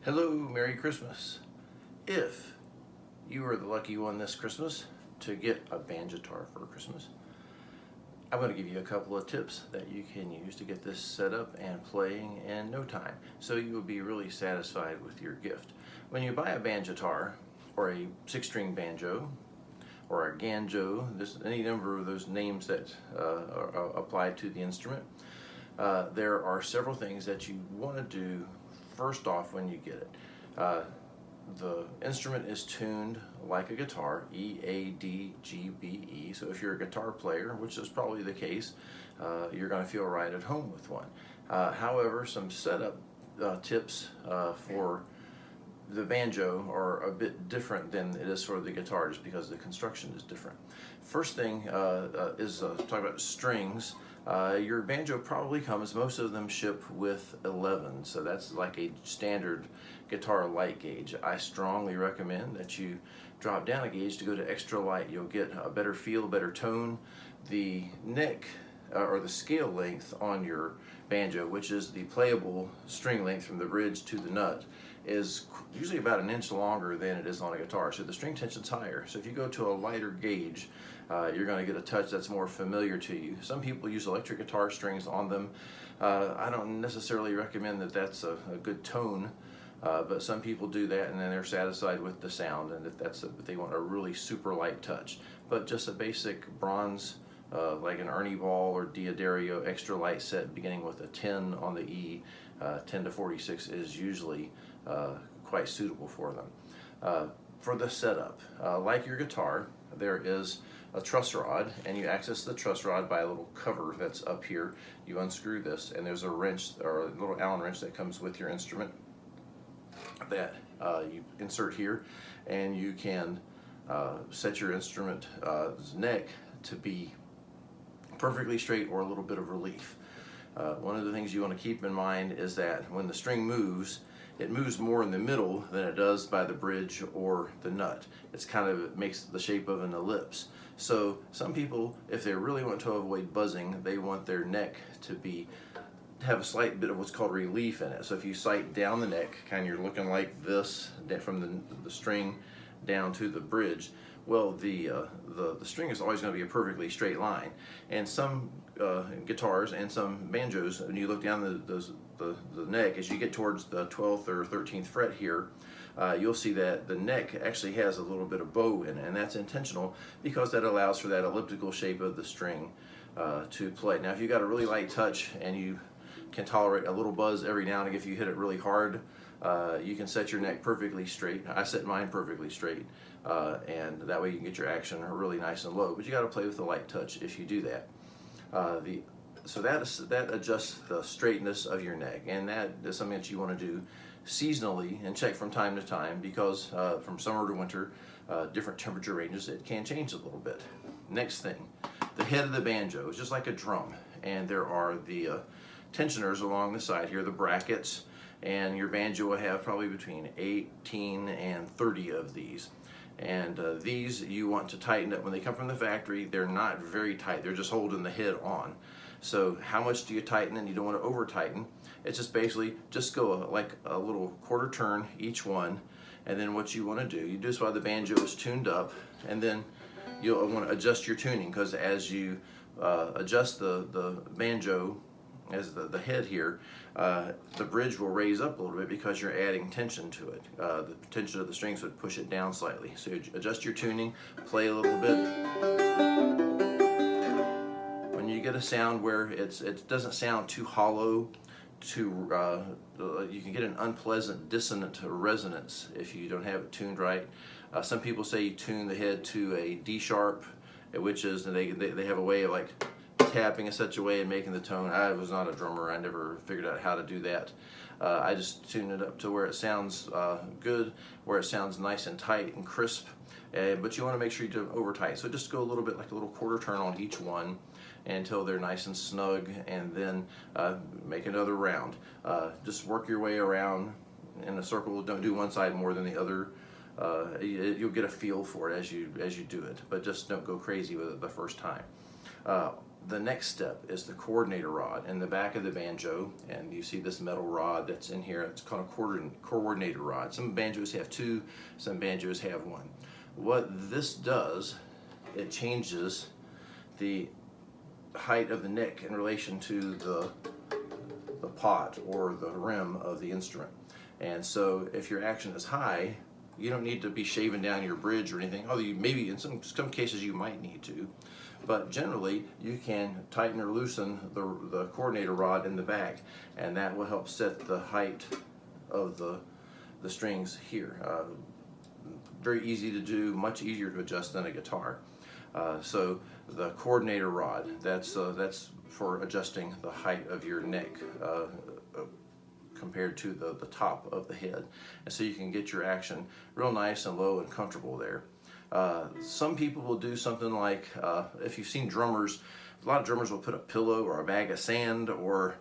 Hello, Merry Christmas. If you are the lucky one this Christmas to get a Banjitar for Christmas, I'm going to give you a couple of tips that you can use to get this set up and playing in no time, so you will be really satisfied with your gift. When you buy a Banjitar or a 6-string banjo or a ganjo, there's any number of those names that are applied to the instrument, there are several things that you want to do first off when you get it. The instrument is tuned like a guitar, E-A-D-G-B-E. So if you're a guitar player, which is probably the case, you're going to feel right at home with one. However, some setup tips for the banjo are a bit different than it is for the guitar, just because the construction is different. First thing is talk about strings. Your banjo probably comes, most of them ship with 11, so that's like a standard guitar light gauge. I strongly recommend that you drop down a gauge to go to extra light. You'll get a better feel, better tone. The neck or the scale length on your banjo, which is the playable string length from the bridge to the nut, is usually about an inch longer than it is on a guitar, so the string tension's higher. So if you go to a lighter gauge, you're going to get a touch that's more familiar to you. Some people use electric guitar strings on them. I don't necessarily recommend that that's a good tone, but some people do that and then they're satisfied with the sound, and if they want a really super light touch. But just a basic bronze, like an Ernie Ball or Diodario extra light set beginning with a 10 on the E, 10 to 46 is usually quite suitable for them. For the setup, like your guitar, there is a truss rod, and you access the truss rod by a little cover that's up here. You unscrew this, and there's a wrench or a little Allen wrench that comes with your instrument that you insert here, and you can set your instrument's neck to be perfectly straight or a little bit of relief. One of the things you want to keep in mind is that when the string moves, it moves more in the middle than it does by the bridge or the nut. It makes the shape of an ellipse. So some people, if they really want to avoid buzzing, they want their neck to have a slight bit of what's called relief in it. So if you sight down the neck, you're looking like this from the string down to the bridge, well, the string is always going to be a perfectly straight line. And some guitars and some banjos, when you look down the neck, as you get towards the 12th or 13th fret here, you'll see that the neck actually has a little bit of bow in it, and that's intentional because that allows for that elliptical shape of the string to play. Now, if you've got a really light touch and you can tolerate a little buzz every now and again if you hit it really hard, you can set your neck perfectly straight. I set mine perfectly straight, and that way you can get your action really nice and low, but you got to play with the light touch if you do that. So that adjusts the straightness of your neck, and that is something that you want to do seasonally and check from time to time, because from summer to winter, different temperature ranges, it can change a little bit. Next thing, the head of the banjo is just like a drum, and there are the tensioners along the side here, the brackets, and your banjo will have probably between 18 and 30 of these. And these you want to tighten up. When they come from the factory, they're not very tight, they're just holding the head on. So how much do you tighten? And you don't want to over tighten. It's just basically just go like a little quarter turn each one, and then what you want to do, you do this while the banjo is tuned up, and then you'll want to adjust your tuning, because as you adjust the banjo, as the head here, the bridge will raise up a little bit because you're adding tension to it. The tension of the strings would push it down slightly. So you adjust your tuning, play a little bit. When you get a sound where it doesn't sound too hollow, you can get an unpleasant dissonant resonance if you don't have it tuned right. Some people say you tune the head to a D sharp, which is they have a way of like tapping in such a way and making the tone. I was not a drummer, I never figured out how to do that. I just tune it up to where it sounds good, where it sounds nice and tight and crisp, but you want to make sure you don't over tight. So just go a little bit like a little quarter turn on each one until they're nice and snug, and then make another round. Just work your way around in a circle. Don't do one side more than the other. You'll get a feel for it as you do it, but just don't go crazy with it the first time. the next step is the coordinator rod in the back of the banjo, and you see this metal rod that's in here. It's called a coordinator rod. Some banjos have two, some banjos have one. What this does, it changes the height of the neck in relation to the pot or the rim of the instrument. And so if your action is high, you don't need to be shaving down your bridge or anything, although you maybe in some cases you might need to. But generally, you can tighten or loosen the coordinator rod in the back, and that will help set the height of the strings here. Very easy to do, much easier to adjust than a guitar. So the coordinator rod, that's for adjusting the height of your neck compared to the top of the head. And so you can get your action real nice and low and comfortable there. Some people will do something like, if you've seen drummers, a lot of drummers will put a pillow or a bag of sand or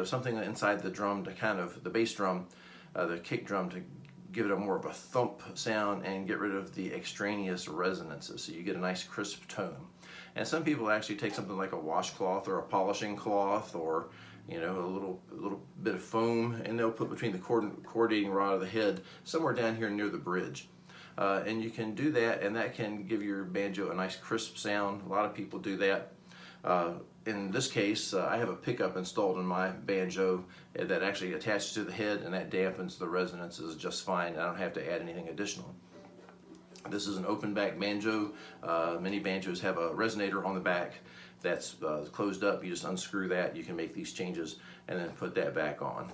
something inside the drum to kind of, the bass drum, the kick drum, to give it a more of a thump sound and get rid of the extraneous resonances, so you get a nice crisp tone. And some people actually take something like a washcloth or a polishing cloth, or a little bit of foam, and they'll put between the coordinating rod of the head somewhere down here near the bridge. And you can do that, and that can give your banjo a nice crisp sound. A lot of people do that. In this case, I have a pickup installed in my banjo that actually attaches to the head, and that dampens the resonances just fine. I don't have to add anything additional. This is an open back banjo. Many banjos have a resonator on the back that's closed up. You just unscrew that. You can make these changes and then put that back on.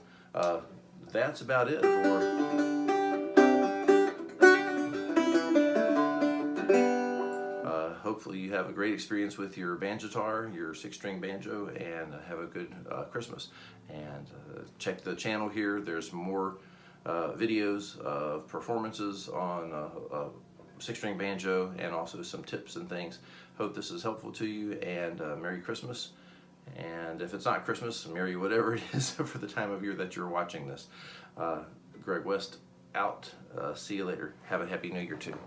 That's about it for hopefully you have a great experience with your Banjitar, your 6-string banjo, and have a good Christmas. And check the channel here. There's more videos of performances on 6-string banjo, and also some tips and things. Hope this is helpful to you, and Merry Christmas. And if it's not Christmas, Merry whatever it is for the time of year that you're watching this. Greg West out. See you later. Have a Happy New Year too.